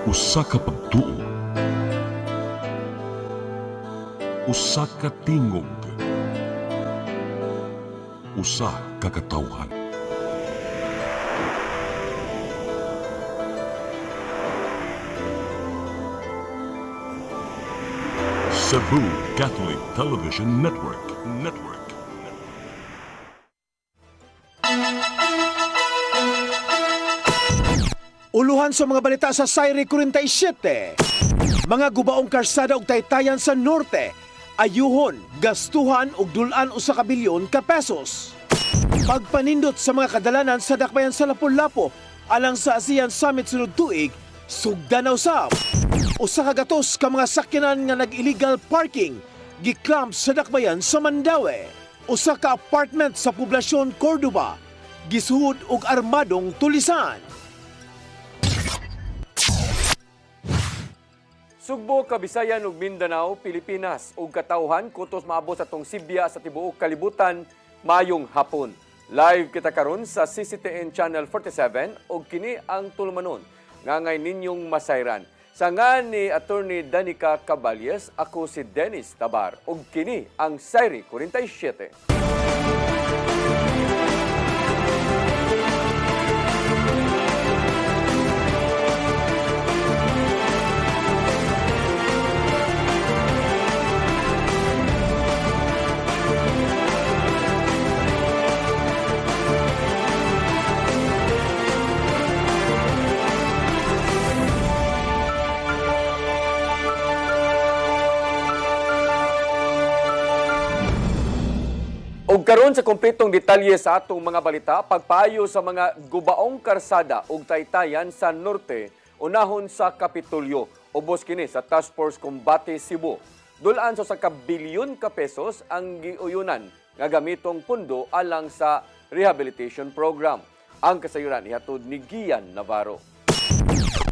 Usa ka pagtuo, usa ka tingog, usa ka katawhan. Cebu Catholic Television Network. Uluhan sa mga balita sa Sayri 47. Mga gubaong karsada og taytayan sa norte, ayuhon, gastuhan og dulan usa ka bilyon ka pesos. Pagpanindot sa mga kadalanan sa dakbayan sa Lapu-Lapu alang sa ASEAN Summit sunod tuig, sugdan na usab. Usa ka gatos ka mga sakyanan nga nag-illegal parking giklamp sa dakbayan sa Mandaue. Usa ka apartment sa poblasyon Cordoba gisuhud og armadong tulisan. Sugbo, Kabisayan ug Mindanao, Pilipinas ug katawhan kutos maabot sa tong Sibya sa tibuok kalibutan mayong hapon. Live kita karon sa CCTN Channel 47 ug kini ang tulumanon nga ngay ninyong masayran. Sa nga ni Attorney Danica Caballes, ako si Dennis Tabar ug kini ang Sayri 47. Og karon sa kompletong detalye sa atong mga balita, pagpayo sa mga gubaong karsada ug taytayan sa norte, unahon sa Kapitolyo, ubos kini sa Task Force Combate Cebu. Dulaan sa ka bilyon ka pesos ang giuyunan nga gamitong pundo alang sa rehabilitation program. Ang kasayuran ihatod ni Gian Navarro.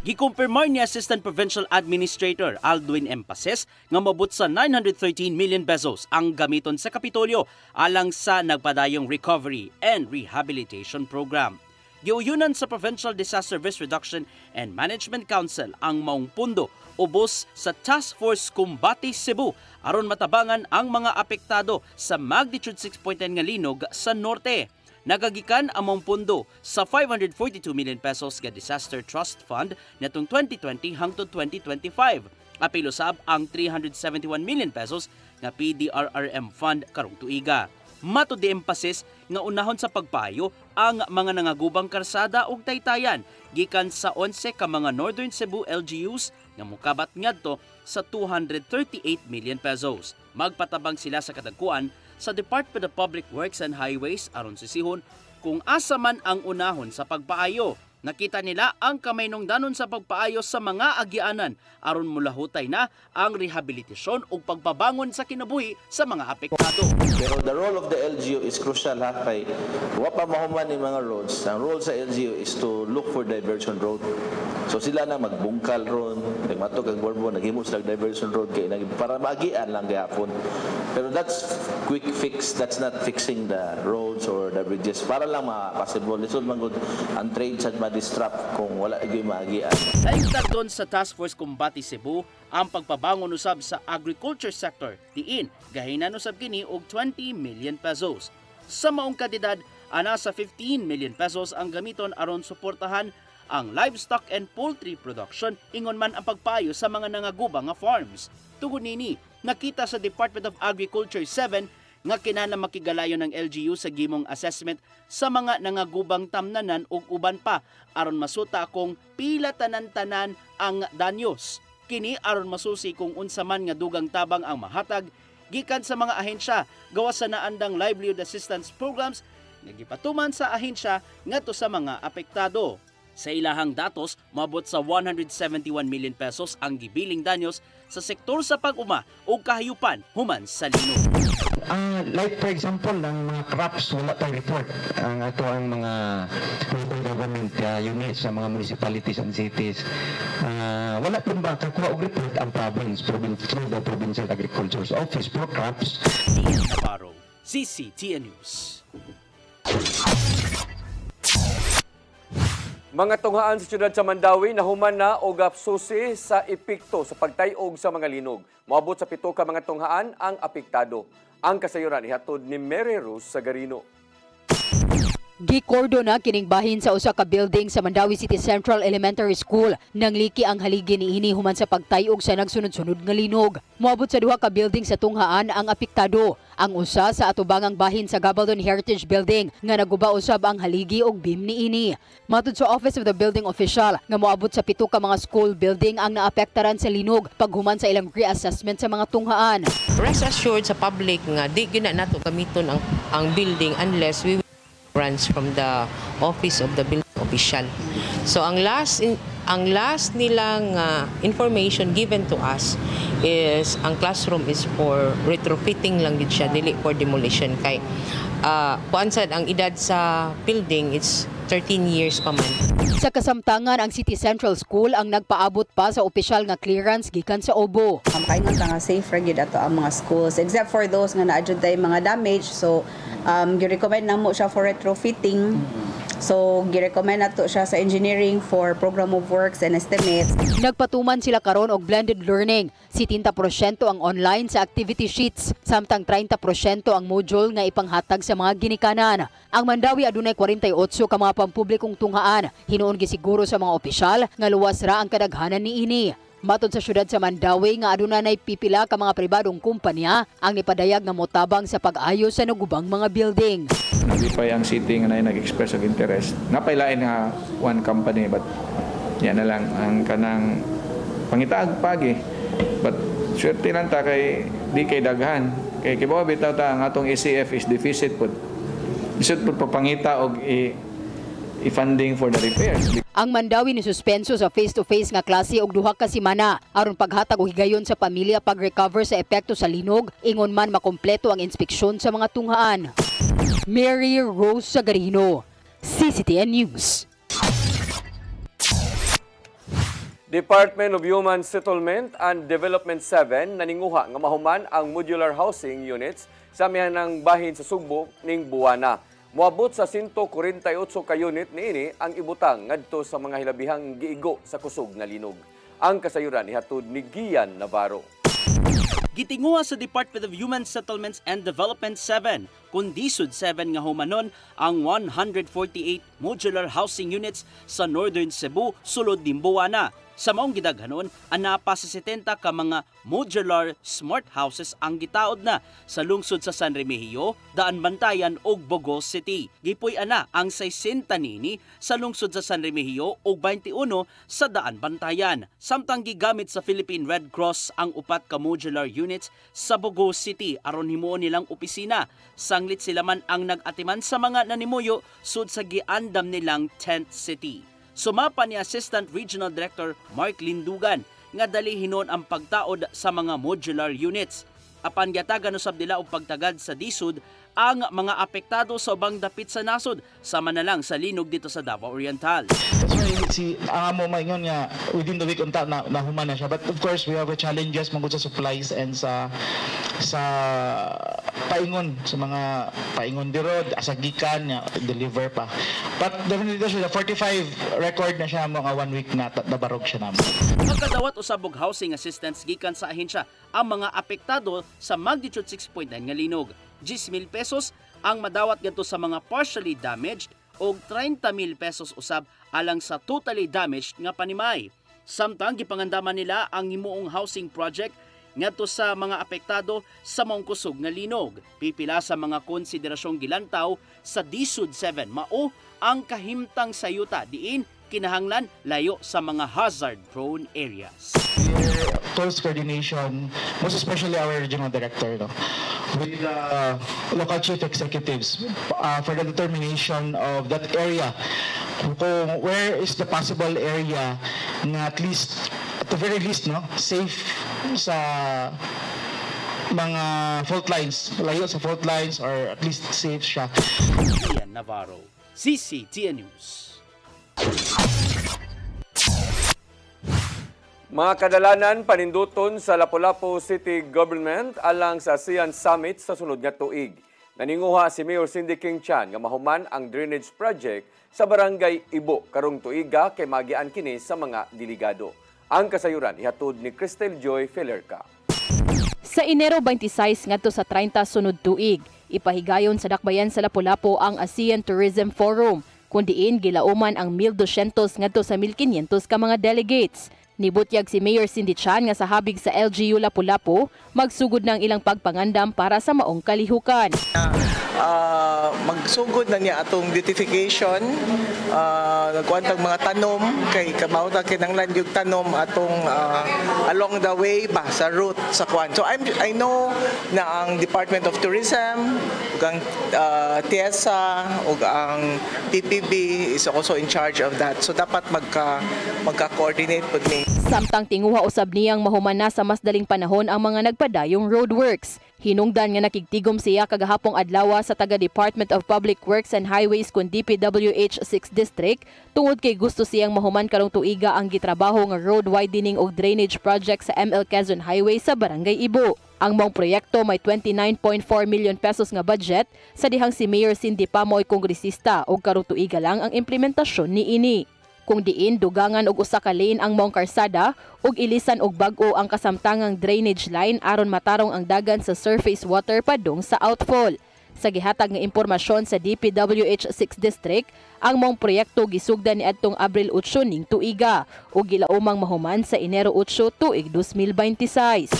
Gikumpirmar ni Assistant Provincial Administrator Aldwin M. Paces nga mabot sa 913 million pesos ang gamiton sa Kapitolyo alang sa nagpadayong Recovery and Rehabilitation Program. Giuyunan sa Provincial Disaster Risk Reduction and Management Council ang maong pundo ubos sa Task Force Combate Cebu aron matabangan ang mga apektado sa magnitude 6.10 nga linog sa norte. Nagagikan among pundo sa 542 million pesos nga Disaster Trust Fund natong 2020 hangtod 2025. Apil usab ang 371 million pesos nga PDRRM Fund karong tuiga. Matud di emphasis nga unahon sa pagpayo ang mga nangagubang karsada ug taytayan gikan sa 11 ka mga Northern Cebu LGUs nga mukabat ngadto sa 238 million pesos. Magpatabang sila sa kadagkuan sa Department of Public Works and Highways aron sisihon kung asa man ang unahon sa pagpaayo. Nakita nila ang kamaynungdanon sa pagpaayo sa mga agianan aron mulahutay na ang rehabilitasyon ug pagpabangon sa kinabuhi sa mga apektado. Pero the role of the LGU is crucial ha kay wa pa mahuman ni mga roads. Ang role sa LGU is to look for diversion road. So sila na magbungkal ron, nagmatok ang Borbo, naghimo sila diversion road kay para magian lang gihapon. Pero that's quick fix, that's not fixing the roads or the bridges. Para lang ma-possible. Lisod man gud ang trade sa ma-disrupt kung wala gyud magian. Naingtad doon sa Task Force Combate Cebu ang pagpabangon usab sa agriculture sector. Diin, gahinan usab kini og 20 million pesos. Sa maong kadidad, ana sa 15 million pesos ang gamiton aron suportahan ang livestock and poultry production, ingon man ang pagpayo sa mga nangagubang nga farms. Tungod nini, nakita sa Department of Agriculture 7 nga kinahanglan makigalayon ng LGU sa gimong assessment sa mga nangagubang tamnanan ug uban pa aron masuta kung pila tanan-tanan ang danyos. Kini aron masusi kung unsa man nga dugang tabang ang mahatag gikan sa mga ahensya gawas sa naandang livelihood assistance programs nga gipatuman sa ahensya ngadto sa mga apektado. Sa ilahang datos, mabot sa 171 million pesos ang gibiling danyos sa sektor sa pag-uma o kahayupan human sa linog. Like for example, ang mga crops wala tayong report. Ang mga local government units sa mga municipalities and cities. Wala pong ba kakuha og report ang province through the Provincial Agriculture Office for crops. Ian Navarro, CCTN News. Mga tunghaan sa siyudad sa Mandawi nahuman na og susi sa epekto sa pagtayog sa mga linog. Moabot sa 7 ka mga tunghaan ang apektado. Ang kasayuran ihatod ni Mary Rose Sagarino. Gikordo na kining bahin sa usa ka building sa Mandawi City Central Elementary School. Nangliki ang haligi niini human sa pagtayog sa nagsunod-sunod nga linog. Moabot sa 2 ka building sa tunghaan ang apektado. Ang usa sa atubangang bahin sa Gabaldon Heritage Building nga naguba usab ang haligi og beam niini. Matud sa Office of the Building Official nga moabot sa 7 ka mga school building ang naapektaran sa linog paghuman sa ilang reassessment sa mga tunghaan. Rest assured sa public nga di gyud na nato gamiton ang building unless we grants from the office of the building official. So ang last nilang information given to us is ang classroom is for retrofitting lang gid siya, dili for demolition kay kuan sad ang edad sa building it's 13 years pa man. Sa kasamtangan, ang City Central School ang nagpaabot pa sa opisyal nga clearance gikan sa OBO. Kaingon ta nga safe ra gyud ato ang mga schools except for those nga naadjud day mga damage, so gi-recommend namo siya for retrofitting. So gi-recommend nato siya sa engineering for program of works and estimates. Nagpatuman sila karon og blended learning. 70% ang online sa activity sheets, samtang 30% ang module nga ipanghatag sa mga ginikanan. Ang Mandawi adunay 48 ka mga pampublikong tunghaan. Hinuon gisiguro sa mga opisyal nga luwas ra ang kadaghanan niini. Matod sa syudad sa Mandawi nga adunay pipila ka mga pribadong kumpanya ang nipadayag nga motabang sa pag-ayo sa nagubang mga building. Nalipay ang city nga nag-express og interest. Napailain nga one company but yan na lang ang kanang pangitaag pagi. But swerte lang ta kay di kay daghan. Kay kibawa bitaw ta ang atong ACF is deficit pud. Isud pud papangita og i-funding for the repairs. Ang Mandawi ni suspenso sa face-to-face nga klase og 2 ka semana aron paghatag og higayon sa pamilya pag-recover sa epekto sa linog ingon man makompleto ang inspeksyon sa mga tunghaan. Mary Rose Sagarino, CCTN News. Department of Human Settlement and Development 7 naninguha nga mahuman ang modular housing units sa mihanang bahin sa Sugbo ning Buwana. Moabot sa 148 ka unit niini ang ibutang ngadto sa mga hilabihang giigo sa kusog nga linog. Ang kasayuran ihatod ni Gian Navarro. Gitinguha sa Department of Human Settlements and Development 7, kundi sud 7 nga humanon ang 148 modular housing units sa Northern Cebu sulod ning Buwana. Sa maong gidaghanon, anapa sa 70 ka mga modular smart houses ang gitaod na sa lungsod sa San Remigio, Daan Bantayan ug Bogo City. Gipuy ana ang 60 nini sa lungsod sa San Remigio ug 21 sa Daan Bantayan. Samtang gigamit sa Philippine Red Cross ang 4 ka modular units sa Bogo City aron himuon nilang opisina. Sanglit sila man ang nag-atiman sa mga nanimuyo sud sa giandam nilang tent city. Sumapa ni Assistant Regional Director Mark Lindugan nga dali hinon ang pagtaod sa mga modular units. Apan gyatagan usab nila og pagtagad sa disud ang mga apektado sa ubang dapit sa nasod sama na lang sa linog dito sa Davao Oriental. Si amo maingon nga within the week unta na human na siya, but of course we have challenges mangod sa supplies and sa paingon sa mga paingon dirod asagikan nga deliver pa, but definitely siya 45 record na siya mga 1 week na nabarog siya namo. Magkadawat usab og housing assistance gikan sa ahensya ang mga apektado sa magnitude 6.9 nga linog. 10,000 pesos ang madawat ngadto sa mga partially damaged og 30,000 pesos usab alang sa totally damaged nga panimay. Samtang gipangandaman nila ang himuong housing project ngadto sa mga apektado sa maong kusog nga linog. Pipila sa mga konsiderasyong gilantaw sa DSUD 7 mao ang kahimtang sayuta diin kinahanglan layo sa mga hazard-prone areas. Close coordination, most especially our regional director, with the local chief executives for the determination of that area. Kung where is the possible area na at least, at the very least, no, safe sa mga fault lines, layo sa fault lines, or at least safe siya. Ian Navarro, CCTN News. Mga kadalanan paninduton sa Lapu-Lapu City Government alang sa ASEAN Summit sa sunod nga tuig. Naninguha si Mayor Cindy King Chan nga mahuman ang drainage project sa Barangay Ibo karong tuiga kay magian kini sa mga delegado. Ang kasayuran ihatod ni Cristel Joy Felerca. Sa Enero 26 ngadto sa 30 sunod tuig, ipahigayon sa dakbayan sa Lapu-Lapu ang ASEAN Tourism Forum, kun diin gilauman ang 1,200 ngadto sa 1,500 ka mga delegates. Nibutyag si Mayor Cindy Chan nga sa habig sa LGU Lapu-Lapu, magsugod ng ilang pagpangandam para sa maong kalihukan. Magsugod na niya atong beautification, nagkuantang mga tanom, kay kabawta kinanglan yung tanom atong along the way ba sa route sa kuan. So I know na ang Department of Tourism, ang TIESA, ug ang PPB is also in charge of that. So dapat magka-coordinate pud ni. Samtang tinguha usab niyang mahuman na sa mas daling panahon ang mga nagpadayong roadworks. Hinungdan nga nakigtigom siya kagahapong adlaw sa taga Department of Public Works and Highways kun DPWH 6 District tungod kay gusto siyang mahuman karong tuiga ang gitrabaho nga road widening ug drainage project sa ML Quezon Highway sa Barangay Ibo. Ang mong proyekto may 29.4 million pesos nga budget sa dihang si Mayor Cindy Pamoy kongresista ug karong tuiga lang ang implementasyon niini. Kung diin dugangan og usa ka lane ang maong karsada ug ilisan og bag-o ang kasamtangang drainage line aron matarong ang dagan sa surface water padung sa outfall. Sa gihatag nga impormasyon sa DPWH 6 District, ang maong proyekto gisugdan niadtong Abril 8 ning tuiga ug gilaumang mahuman sa Enero 8 tuig 2026.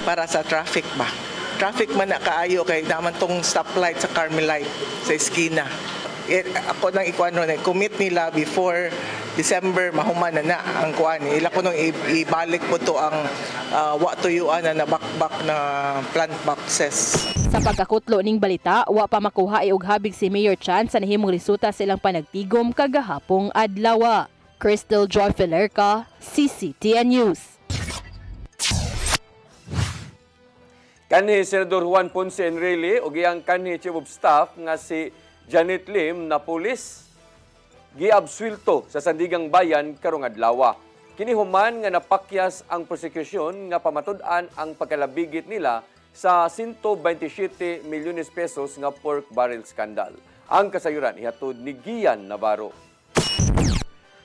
Para sa traffic ba? Traffic man na kaayo kay naman tong stoplight sa Carmelite sa eskina. Ako nang ikuan ron, commit nila before December mahuman na ang kuan. Ila ko nung ibalik po to ang watuyuan na nabakbak na plant boxes. Sa pagkakutlo ning balita, wa pa makuha og habig si Mayor Chan sa nahimong resulta silang panagtigom kagahapong adlaw. Cristel Joy Felerca, CCTN News. Kanhi Senador Juan Ponce Enrile ug iyang kanhi Chief of Staff nga si Janet Lim na pulis giabsuelto sa Sandigang Bayan karong adlaw. Kini human nga napakyas ang prosekusyon nga pamatud-an ang pagkalabigit nila sa 127 milyones pesos nga pork barrel scandal. Ang kasayuran ihatod ni Gian Navarro.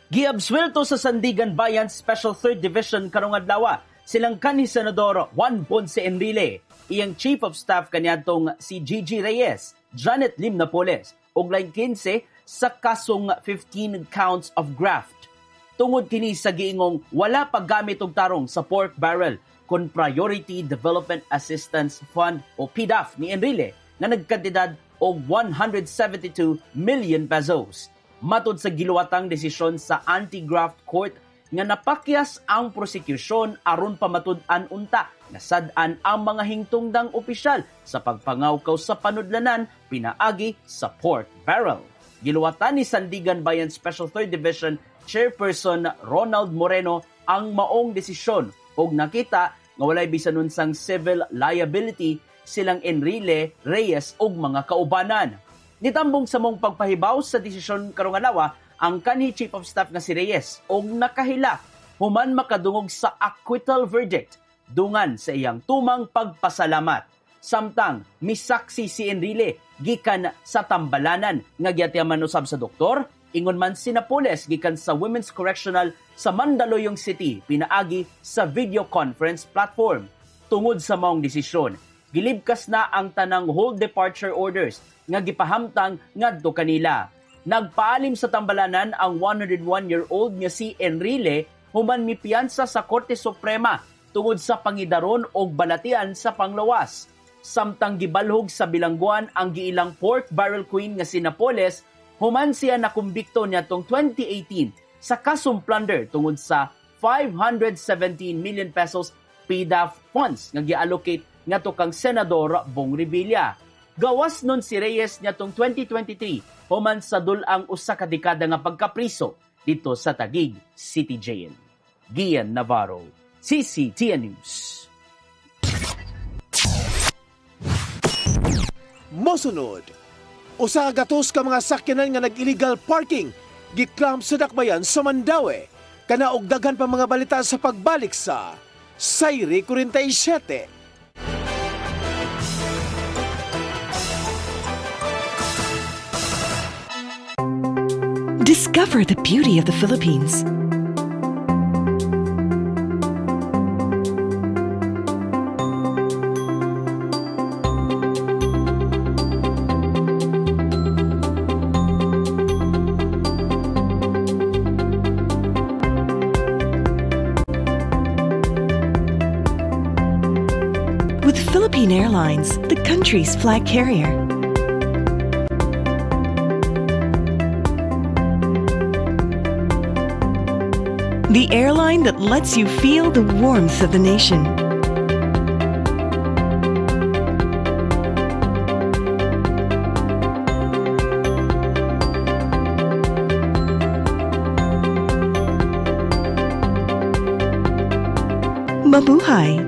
Giabsuelto sa Sandigan Bayan Special 3rd Division karong adlaw silang kanhi Senador Juan Ponce Enrile, iyang Chief of Staff kaniadtong si Gigi Reyes, Janet Lim na pulis, ug lain 15 sa kasong 15 counts of graft. Tungod kini sa giingong wala paggamit og tarong sa pork barrel kon Priority Development Assistance Fund o PDAF ni Enrile na nagkantidad og 172 million pesos. Matod sa giluwatang desisyon sa Anti-Graft Court nga napakyas ang prosekusyon aron pamatud-an unta nga sad-an ang mga hingtungdang opisyal sa pagpangawkaw sa panudlanan pinaagi sa pork barrel. Giluwatan ni Sandigan Bayan Special 3rd Division Chairperson Ronald Moreno ang maong desisyon ug nakita nga walay bisan unsang civil liability silang Enrile, Reyes ug mga kaubanan. Nitambong sa mong pagpahibaw sa desisyon karong adlaw ang kanhi Chief of Staff nga si Reyes og nakahila human makadungog sa acquittal verdict dungan sa iyang tumang pagpasalamat. Samtang misaksi si Enrile gikan sa Tambalanan nga giatiman usab sa doktor, ingon man si Napoles gikan sa Women's Correctional sa Mandaluyong City pinaagi sa video conference platform. Tungod sa maong desisyon, gilibkas na ang tanang hold departure orders nga gipahamtang ngadto kanila. Nagpaalim sa Tambalanan ang 101-year-old nga si Enrile human mipiyansa sa Korte Suprema tungod sa pangidaron og balatian sa panglawas. Samtang gibalhog sa bilangguan ang giilang pork barrel queen nga si Napoles, human siya nakumbikto niadtong 2018 sa kasong plunder tungod sa 517 million pesos PDAF funds nga gi-allocate ngadto kang Senador Bong Revilla. Gawas nun si Reyes nitong 2023 human sa dulang usa ka dekada nga pagkapriso dito sa Taguig City Jail. Gian Navarro, CCTN News. Mosunod, usa ka gatos ka mga sakyanan nga nag-illegal parking giklam sa dakbayan sa Mandaue. Kana og daghan pa mga balita sa pagbalik sa Sayri 47. Discover the beauty of the Philippines. With Philippine Airlines, the country's flag carrier. The airline that lets you feel the warmth of the nation. Mabuhay!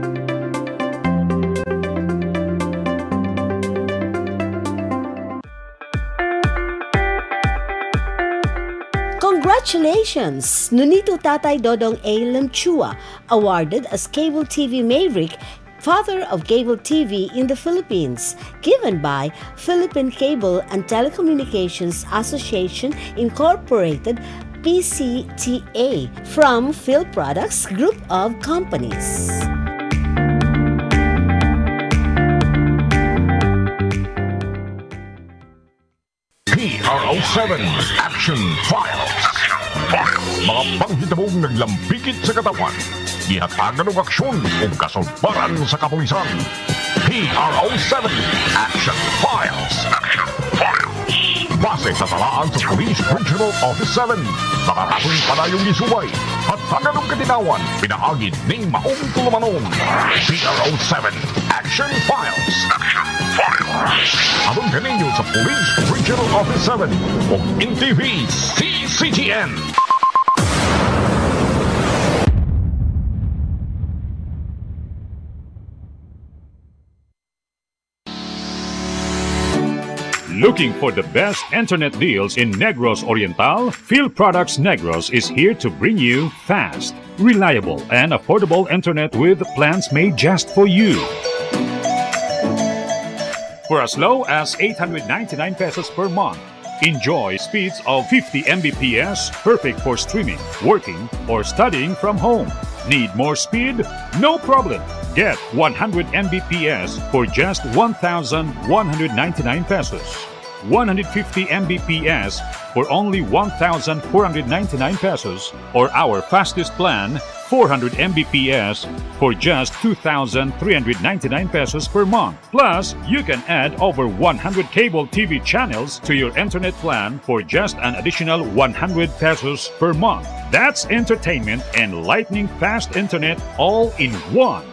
Congratulations! Nunito Tatay Dodong A. Lemchua, awarded as Cable TV Maverick, Father of Cable TV in the Philippines, given by Philippine Cable and Telecommunications Association Incorporated, PCTA, from Phil Products Group of Companies. PRO7 Action Files. Mga panghitabong naglambikit sa katawan, gihatagan ng aksyon o kasulbaran sa kapulisan. PRO7 Action Files. Base sa talaan sa Police Regional Office 7, nakatapong padayong gisubay at taganong katinawan, pinahagid ng maong tulumanon. PRO7 Action Files. Abang kaninyo sa Police Regional Office 7 o NTV CCTN. Looking for the best internet deals in Negros Oriental? Phil Products Negros is here to bring you fast, reliable, and affordable internet with plans made just for you. For as low as 899 pesos per month, enjoy speeds of 50 Mbps, perfect for streaming, working, or studying from home. Need more speed? No problem. Get 100 Mbps for just 1,199 pesos. 150 Mbps for only 1,499 pesos, or our fastest plan, 400 Mbps for just 2,399 pesos per month. Plus, you can add over 100 cable TV channels to your internet plan for just an additional 100 pesos per month. That's entertainment and lightning fast internet all in one.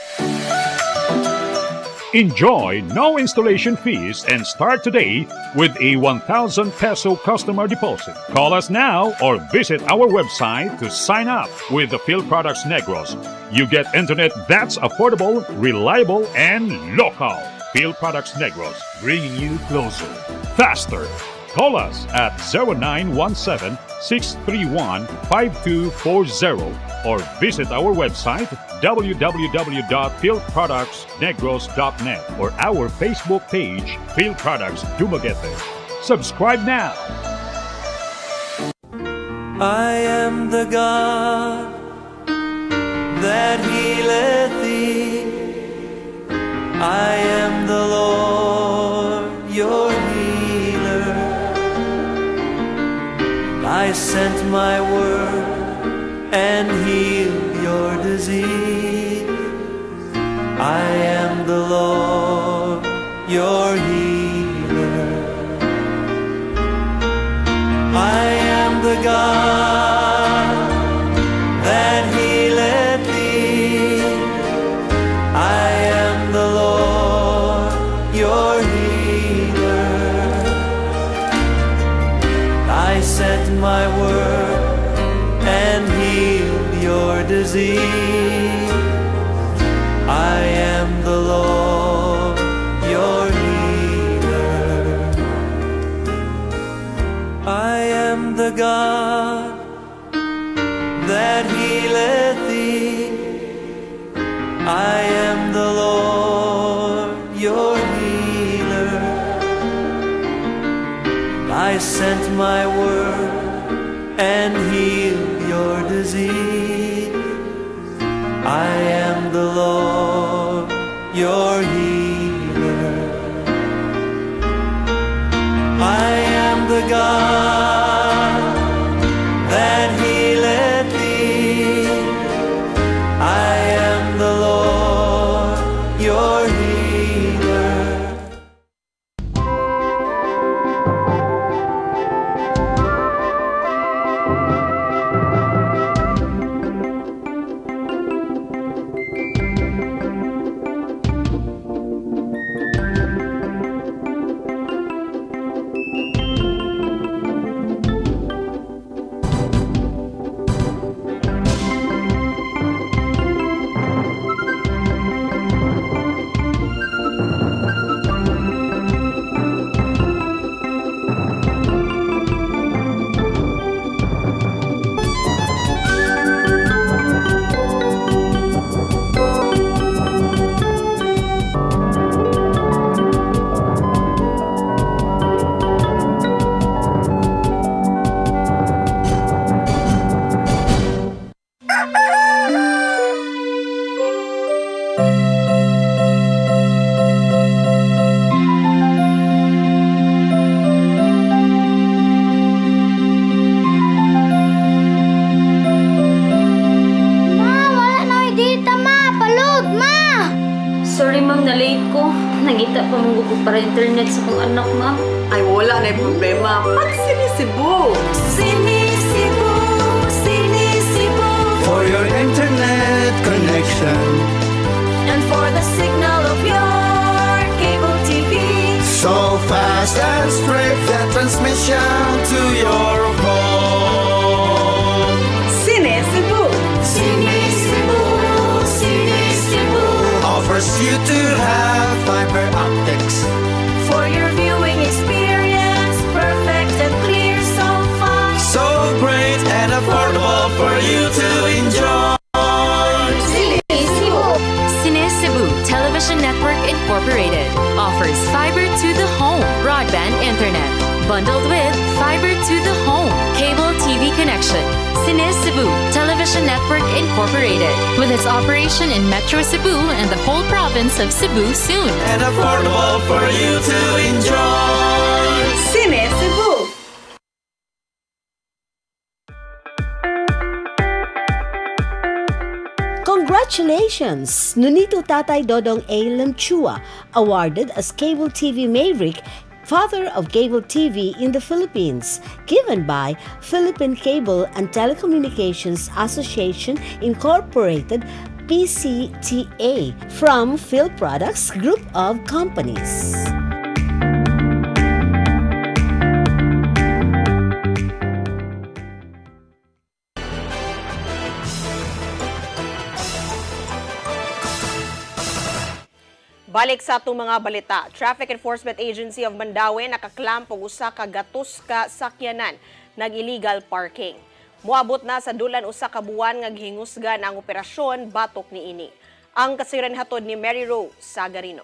Enjoy no installation fees and start today with a 1,000 peso customer deposit. Call us now or visit our website to sign up with the Phil Products Negros. You get internet that's affordable, reliable, and local. Phil Products Negros, bringing you closer, faster. Call us at 0917-631-5240 or visit our website www.philproductsnegros.net or our Facebook page, Phil Products Dumaguete. Subscribe now. I am the God that healeth thee. I am the Lord, your healer. I sent my word and healed your disease. I am the Lord, your healer. I am the God that healeth thee. I am the Lord. healer. I sent my word and healed your disease. I am the Lord, your healer. I am the God that healeth thee. I am the Lord, your healer. I sent my word and healed your disease. I am the Lord, your healer. I am the God that healeth thee. I am the Lord, your healer. Nangita pa mong gugog para internet sa kong anak, ma. Ay, wala na yung problema. Pag Sinisibu! Sinisibu, Sinisibu. For your internet connection. And for the signal of your cable TV. So fast and straight, the transmission to your home. Sinisibu! Sinisibu, Sinisibu. Offers you to have fiber optics. For your viewing experience, perfect and clear so far. So great and affordable for you to enjoy. Sinisibu. Sinisibu Television Network Incorporated offers fiber to the home broadband internet bundled with fiber to the home cable TV connection. Sinisibu Television Network Incorporated, with its operation in Metro Cebu and the whole province of Cebu soon. And affordable for you to enjoy. Sinisibu! Congratulations! Nunito Tatay Dodong A. Lemchua, awarded as Cable TV Maverick, Father of Cable TV in the Philippines, given by Philippine Cable and Telecommunications Association Incorporated, PCTA, from Phil Products Group of Companies. Balik sa atong mga balita, Traffic Enforcement Agency of Mandaue nakaklamp og usa ka gatos ka sakyanan nag-illegal parking. Moabot na sa dulan usa ka buwan nga gihingusgan ang operasyon batok niini. Ang kasiran hatod ni Mary Rose Sagarino.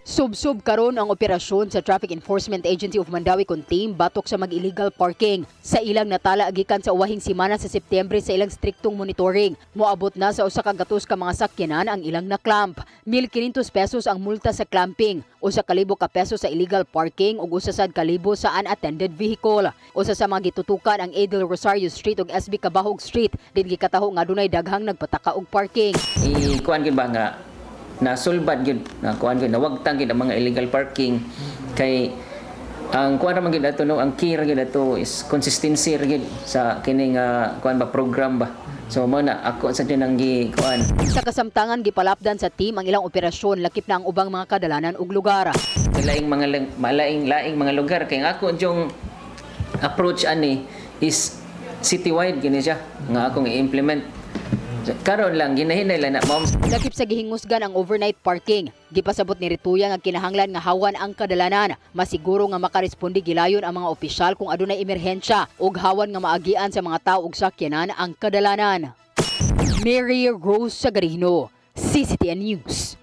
Sub-sub karon ang operasyon sa Traffic Enforcement Agency of Mandaue kun team batok sa mag-illegal parking. Sa ilang natala agikan sa uwahing simana sa Setyembre sa ilang striktong monitoring. Moabot na sa usa ka gatos ka mga sakyanan ang ilang naklamp. 1,500 pesos ang multa sa clamping, usa ka libo ka pesos sa illegal parking ug usa sad ka libo sa unattended vehicle. Usa sa mga gitutukan ang Adel Rosario Street ug SB Cabahog Street, din gikataho nga adunay daghang nagpataka og parking. Kuan gid ba nga nasulbad gyud na kuan gyud nawagtang gyud ang mga illegal parking kay ang kuan ra man gid ato no, ang key ra gid ato is consistency ra gid sa kining kuan ba program ba. So mo na ako sa dinang gi kuan. Sa kasamtangan gipalapdan sa team ang ilang operasyon lakip na ang ubang mga kadalanan ug lugar. Laing mga laing mga lugar kay ako yung approach ani is citywide gini siya nga akong i-implement. Karon lang ginahinay lang na ma'am. Lakip sa gihingusgan ang overnight parking. Gipasabot ni Rituya nga kinahanglan nga hawan ang kadalanan. Masiguro nga makaresponde gilayon ang mga opisyal kung adunay emerhensya ug hawan nga maagian sa mga tawo ug sakyanan ang kadalanan. Mary Rose Sagarino, CCTN News.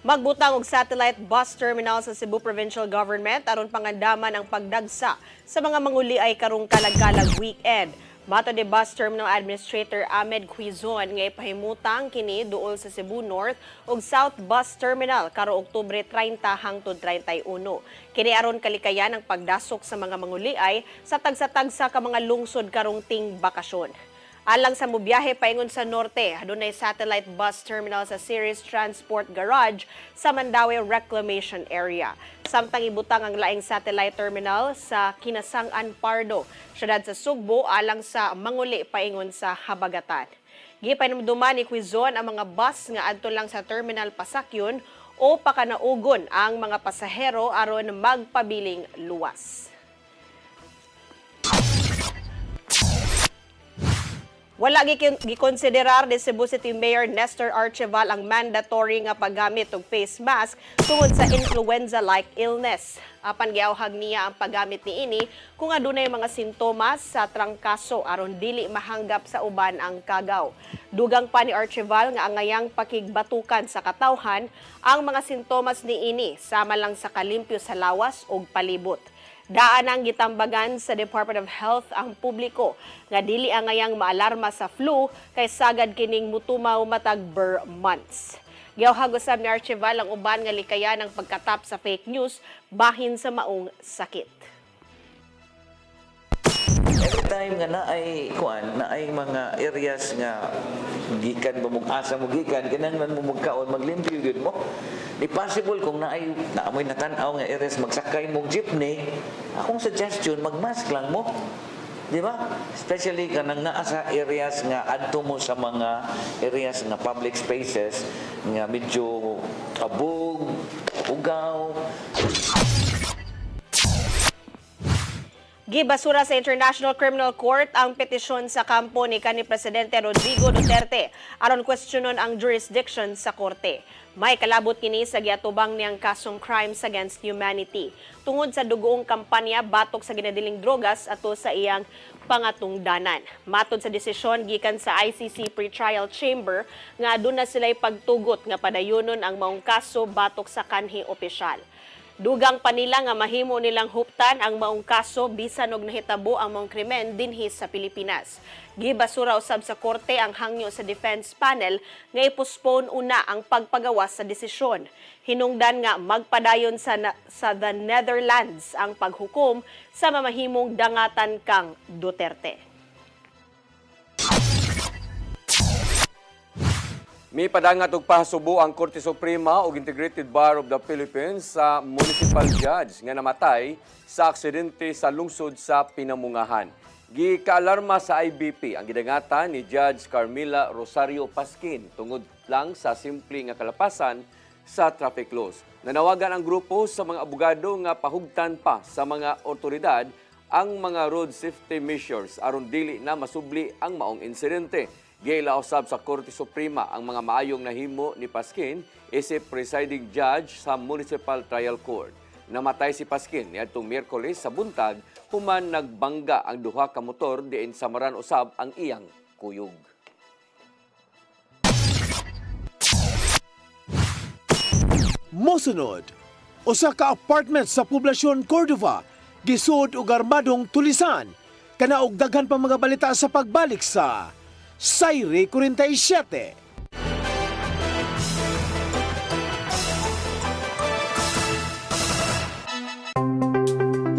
Magbutang og satellite bus terminal sa Cebu Provincial Government aron pangandaman ang pagdagsa sa mga manguliay karong kalagkalag weekend. Mato de Bus Terminal Administrator Ahmed Quizon nga ipahimutang kini duol sa Cebu North ug South Bus Terminal karong Oktubre 30 hangtod 31. Kini aron kalikayan ang pagdasok sa mga manguliay sa tagsa-tagsa ka mga lungsod karong ting bakasyon. Alang sa mubiyahe paingon sa norte, adunay satellite bus terminal sa Ceres Transport Garage sa Mandaue Reclamation Area. Samtang ibutang ang laing satellite terminal sa Kinasang-an Pardo, syudad sa Sugbo alang sa manguli paingon sa Habagatan. Gipahinumduman ni Quizon ang mga bus nga adto lang sa Terminal Pasakyon o pakanaugon ang mga pasahero aron magpabiling luwas. Wala gikonsiderar ni Cebu City Mayor Nestor Archival ang mandatory nga paggamit og face mask tungod sa influenza-like illness. Apan giawhag niya ang paggamit niini kung adunay mga sintomas sa trangkaso aron dili mahanggap sa uban ang kagaw. Dugang pa ni Archival nga angayang pakigbatukan sa katawhan ang mga sintomas niini sama lang sa kalimpyo sa lawas ug palibot. Daan ang gitambagan sa Department of Health ang publiko nga dili angayang maalarma sa flu kay sagad kining mutumaw matag ber months. Giawhag usab ni Archival ang uban nga likayan ang pagkatap sa fake news bahin sa maong sakit. Every time nga naay mga areas nga gikan asa mo gikan kinahanglan mo magkaon maglimpyo gyud mo. Di possible kung naamoy natanaw nga areas magsakay mo jeepney, akong suggestion magmask lang mo. Di ba? Especially kanang naa sa areas nga adto mo sa mga areas nga public spaces nga medyo abog, ugaw. Gibasura sa International Criminal Court ang petisyon sa kampo ni kanhi Presidente Rodrigo Duterte aron questionon ang jurisdiction sa korte. May kalabot kini sa giatubang niyang kasong crimes against humanity tungod sa dugoong kampanya batok sa ginadiling drogas ato sa iyang pangatungdanan. Matod sa desisyon gikan sa ICC Pretrial Chamber nga aduna sila'y pagtugot nga padayonon ang maong kaso batok sa kanhi opisyal. Dugang pa nila nga mahimo nilang huptan ang maong kaso bisan og nahitabo ang maong krimen dinhi sa Pilipinas. Gibasura usab sa korte ang hangyo sa defense panel nga i-postpone una ang pagpagawas sa desisyon. Hinungdan nga magpadayon sa the Netherlands ang paghukom sa mamahimong dangatan kang Duterte. May padangat og pahasubo ang Korte Suprema ug Integrated Bar of the Philippines sa municipal judge nga namatay sa aksidente sa lungsod sa Pinamungahan. Gikaalarma sa IBP ang gidangatan ni Judge Carmila Rosario Pasquin tungod lang sa simple nga kalapasan sa traffic laws. Nanawagan ang grupo sa mga abogado nga pahugtan pa sa mga otoridad ang mga road safety measures aron dili na masubli ang maong insidente. Giila usab sa Korte Suprema ang mga maayong nahimo ni Pasquin isip presiding judge sa Municipal Trial Court. Namatay si Pasquin niadtong Miyerkules sa buntag human nagbangga ang duha ka motor diin samaran usab ang iyang kuyog. Mosunod, usa ka apartment sa poblasyon Cordova gisud og armadong tulisan kana og daghan pa mga balita sa pagbalik sa Sayre 47.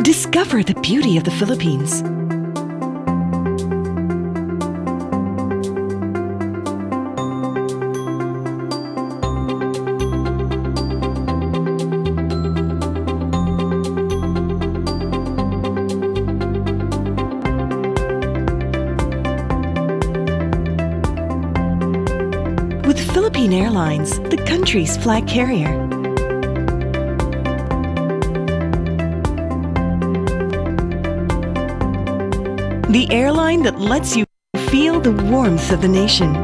Discover the beauty of the Philippines. Philippine Airlines, the country's flag carrier. The airline that lets you feel the warmth of the nation.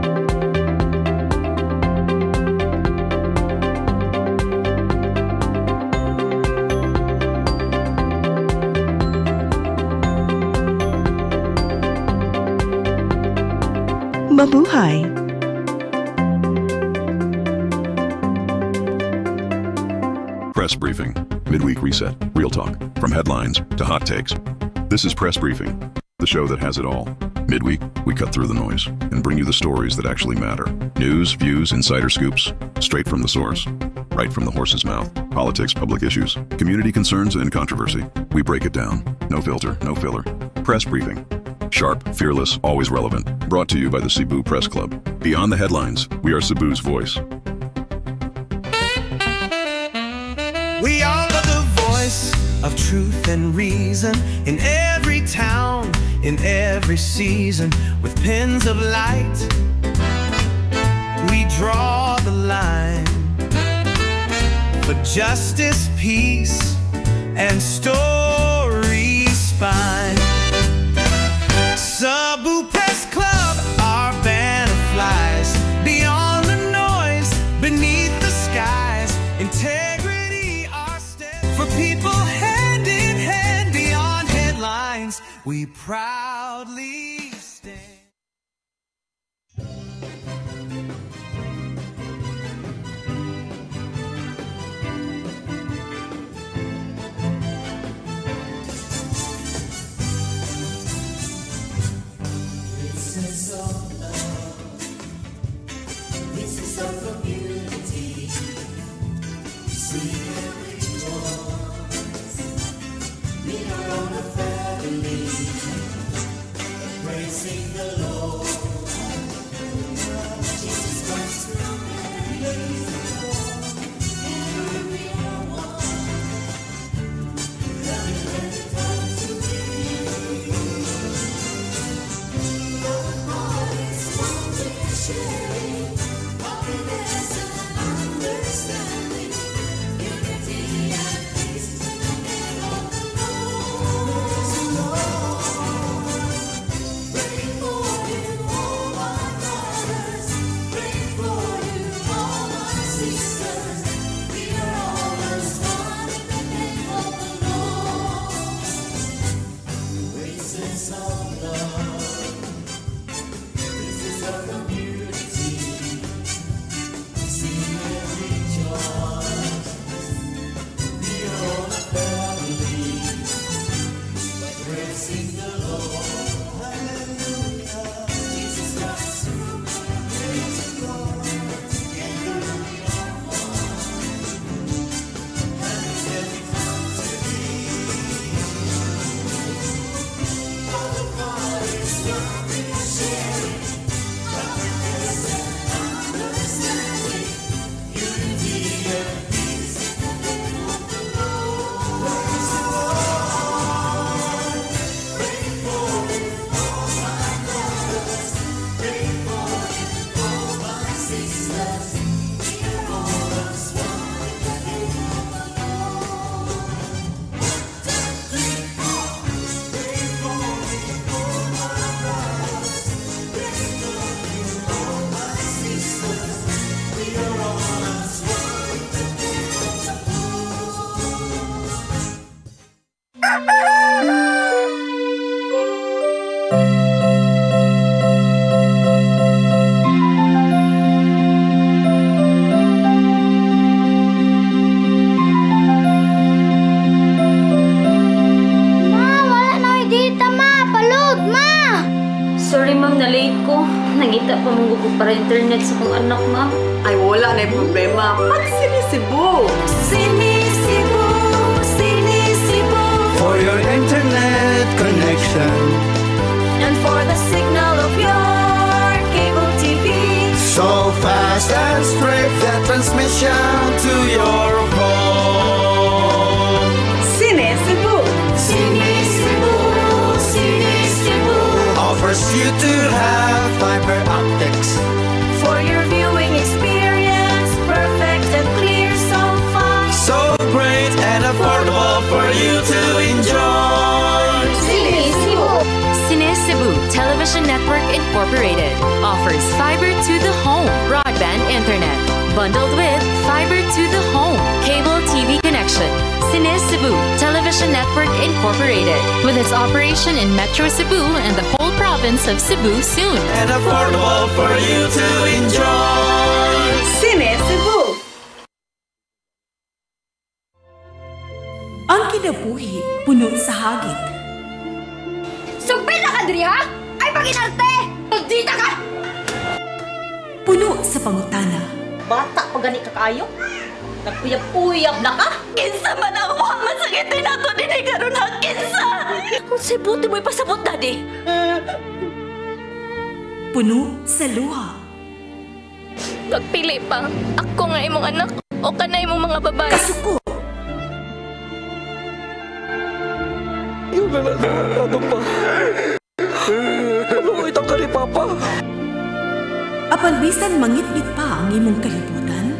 Mabuhay! Press Briefing. Midweek reset. Real talk. From headlines to hot takes. This is Press Briefing, the show that has it all. Midweek, we cut through the noise and bring you the stories that actually matter. News, views, insider scoops, straight from the source. Right from the horse's mouth. Politics, public issues, community concerns, and controversy. We break it down. No filter, no filler. Press Briefing. Sharp, fearless, always relevant. Brought to you by the Cebu Press Club. Beyond the headlines, we are Cebu's voice. We are the voice of truth and reason in every town, in every season. With pens of light, we draw the line for justice, peace, and stories fine. Cebu Press Club, our banner flies beyond the noise, beneath the skies. Integrity, our step for people hand in hand beyond headlines. We proudly stand. Nangita pa mong gusto para internet sa kong anak, ma'am. Ay, wala na yung problema. Pag Sinisibo! Sinisibo! Sinisibo! For your internet connection And for the signal of your cable TV. so fast and straight, that transmission to your home. Sinisibo! Sinisibo! Sinisibo! Offers you to have fiber optics For your viewing experience. Television Network Incorporated offers fiber to the home broadband internet. Bundled with fiber to the home cable TV connection. Cines Cebu Television Network Incorporated with its operation in Metro Cebu and the whole province of Cebu soon. And affordable for you to enjoy. Cine Cebu. Ang kinabuhi puno sa hagit. Sugpil na ka, Dri, ha? Ay, paginarte! Magdita ka! Puno sa pangutana. Bata pa gani ka kayo? Nagpuyab-puyab na ka? Kinsa man ang mga sakitin nato din ay karon ha, kinsa! Kung si buti mo'y pasabot, Daddy. Puno sa luha. Pagpili pa, ako nga imong anak o kanay imong mga babae. Kasuko. Yung nananado pa. Ano itang ka ni Papa? Apan bisan mangit-ngit pa ang imong kalibutan,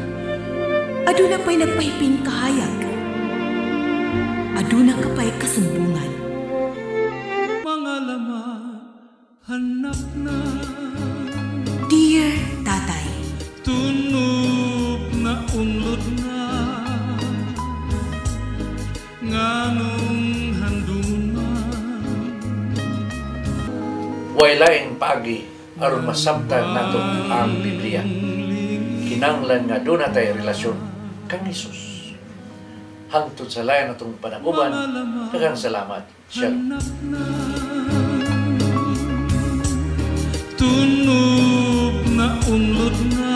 aduna pa'y nagpahiping kahayag. Aduna ka pa'y kasumbungan. Mga laman, hanap na. Dear Tatay, Tunog na unlod na. Nganong handong na. Wailaing paagi aron masabtan nato ang Biblia. Kinanglan nga doon natay relasyon kang Isus. Hangtod sa layan natong panaguban, daghang salamat. Shalom. Tunog na unlod na.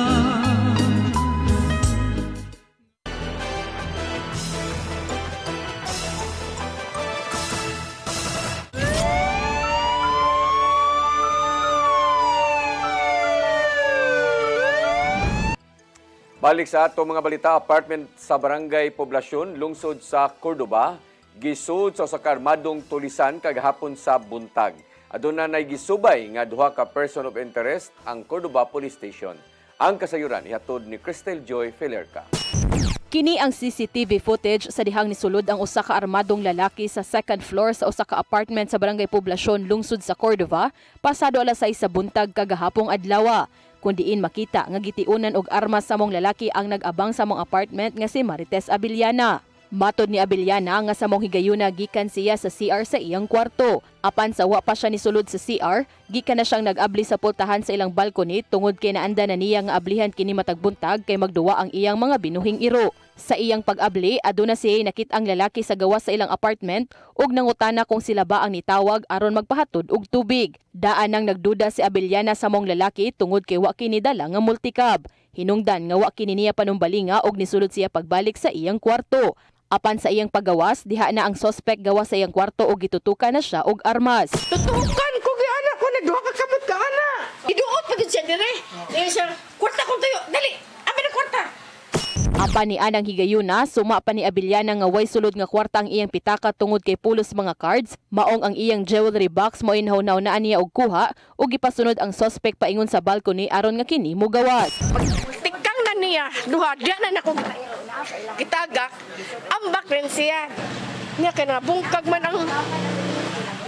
Balik sa ato mga balita, apartment sa Barangay Poblasyon, lungsod sa Cordoba, gisud sa armadong tulisan kagahapon sa buntag. Aduna nay gisubay nga duha ka person of interest ang Cordoba Police Station. Ang kasayuran ihatod ni Cristel Joy Felerca. Kini ang CCTV footage sa dihang nisulod ang usa ka armadong lalaki sa second floor sa usa ka apartment sa Barangay Poblasyon, lungsod sa Cordoba, pasado alas 6 sa buntag kagahapong adlaw. Kung diin makita nga gitiunan og armas sa mong lalaki ang nag-abang sa mong apartment nga si Marites Abiliana. Matod ni Abiliana nga sa mong higayuna gikan siya sa CR sa iyang kwarto. Apan sa wa pa siya nisulod sa CR, gikan na siyang nag-abli sa pultahan sa ilang balcony tungod kay naanda na niya nga ablihan kini matag buntag kay magduwa ang iyang mga binuhing iro. Sa iyang pag-abli, aduna siya nakit ang lalaki sa gawas sa ilang apartment ug nangutana kung sila ba ang nitawag aron magpahatod og tubig. Daan nang nagduda si Abiliana sa mong lalaki tungod kay wa kini dala nga multicab. Hinungdan nga wa kini niya panumbalinga og nisulod siya pagbalik sa iyang kwarto. Apan sa iyang paggawas, diha na ang suspect gawas sa iyang kwarto og gitutukan na siya og armas. Tutukan ko kay anak ko na duha ka kamot ka ana. Iduot pa gid siya dire. Dili siya kwarta ko tayo. Dali. Abi na kwarta. Apan ni anang higayuna, suma pa ni Abiliana nga way sulod nga kwarta ang iyang pitaka tungod kay pulos mga cards, maong ang iyang jewelry box mo inhawnaw na niya og kuha ug gipasunod ang suspect paingon sa balcony aron nga kini mo gawas. Tikang na niya duha diyan na nako kitagak ambak rin siya. Niya kay nabungkag man ang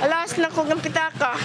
alas na ko ng pitaka.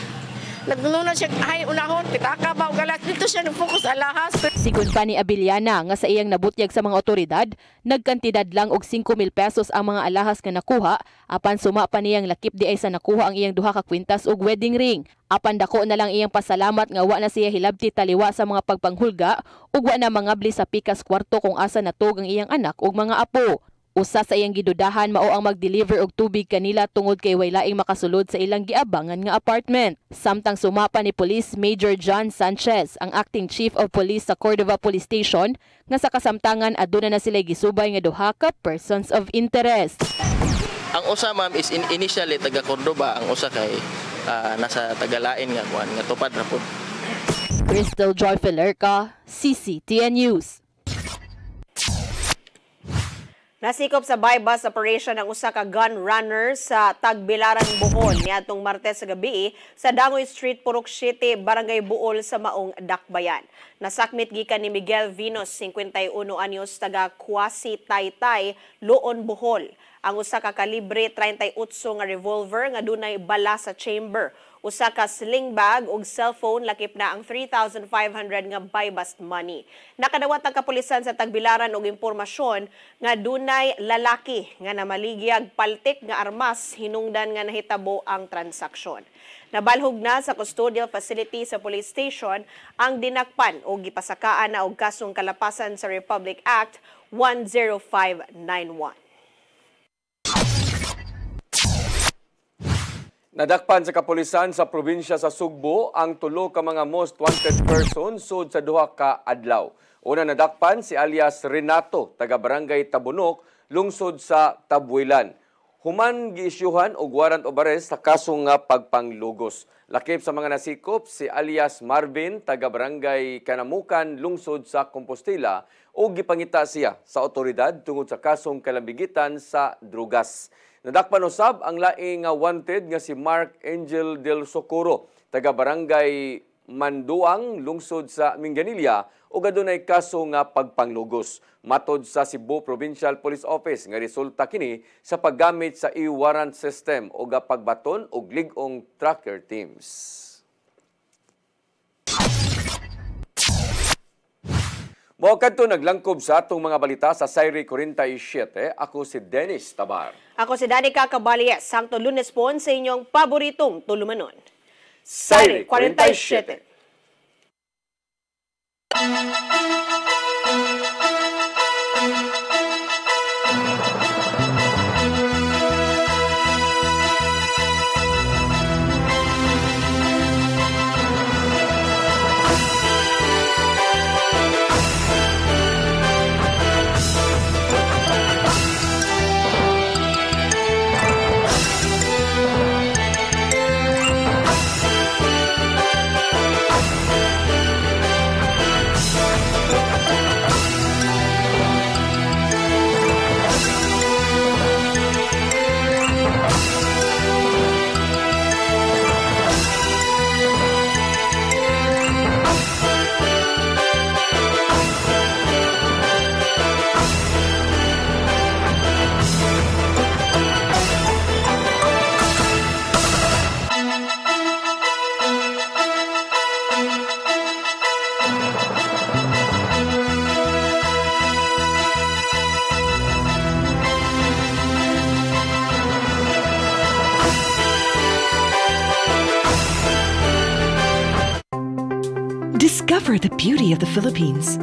Nagnuna siya, ay unahon, pitaka ba o galas. Dito siya nag-focus alahas. Sigun pa ni Abiliana nga sa iyang nabutyag sa mga otoridad, nagkantidad lang og 5,000 pesos ang mga alahas nga nakuha, apan suma pa niyang lakip di ay sa nakuha ang iyang duha ka kwintas og wedding ring. Apan dako na lang iyang pasalamat nga wa na siya hilabti taliwa sa mga pagpanghulga ug wa na mangabli sa pikas kwarto kung asa natug ang iyang anak ug mga apo. Usa sa iyang gidudahan mao ang mag-deliver og tubig kanila tungod kay way laing makasulod sa ilang giabangan nga apartment. Samtang sumapa ni Police Major John Sanchez, ang acting chief of police sa Cordova Police Station, nga sa kasamtangan aduna na sila gisubay nga duha ka persons of interest. Ang usa ma'am is initially taga Cordova, ang usa kay nasa Tagalain nga kuan nga tupad ra pud. Cristel Joy Felerca, CCTN News. Nasikop sa buy-bust operation ang usa ka gun runner sa Tagbilaran, Bohol niadtong Martes sa gabi sa Dangoy Street, Purok City, Barangay Buol sa maong Dakbayan. Nasakmit gikan ni Miguel Vinos, 51 anyos, taga Kuasi Taytay, Luon, Bohol. Ang usa ka kalibre 38 nga revolver nga dunay bala sa chamber. Usa ka sling bag ug cellphone lakip na ang 3,500 nga buy-bust money. Nakadawat ang kapulisan sa Tagbilaran og impormasyon nga dunay lalaki nga namaligyag paltik nga armas hinungdan nga nahitabo ang transaksyon. Nabalhog na sa custodial facility sa police station ang dinakpan o gipasakaan na og kasong kalapasan sa Republic Act 10591. Nadakpan sa kapulisan sa probinsya sa Sugbo ang tulo ka mga most wanted person sud sa duha ka adlaw. Una nadakpan si alias Renato, taga Barangay Tabunok, lungsod sa Tabuilan. Human giisyuhan og warrant of arrest sa kaso nga pagpanglugos. Lakip sa mga nasikop si alias Marvin, taga Barangay Kanamukan, lungsod sa Compostela, ug gipangita siya sa otoridad tungod sa kasong kalambigitan sa drugas. Nadakpan usab ang laing wanted nga si Mark Angel del Socorro, taga Barangay Manduang, lungsod sa Minganilla, ug adunay kaso nga pagpanglugos. Matod sa Cebu Provincial Police Office nga resulta kini sa paggamit sa e-warrant system ug pagbaton og lig-ong tracker teams. Mao kadto naglangkob sa atong mga balita sa Sayri 47. Ako si Dennis Tabar. Ako si Danica Caballes. Sangto Lunes po sa inyong paboritong tulumanon. Sayri 47. Discover the beauty of the Philippines.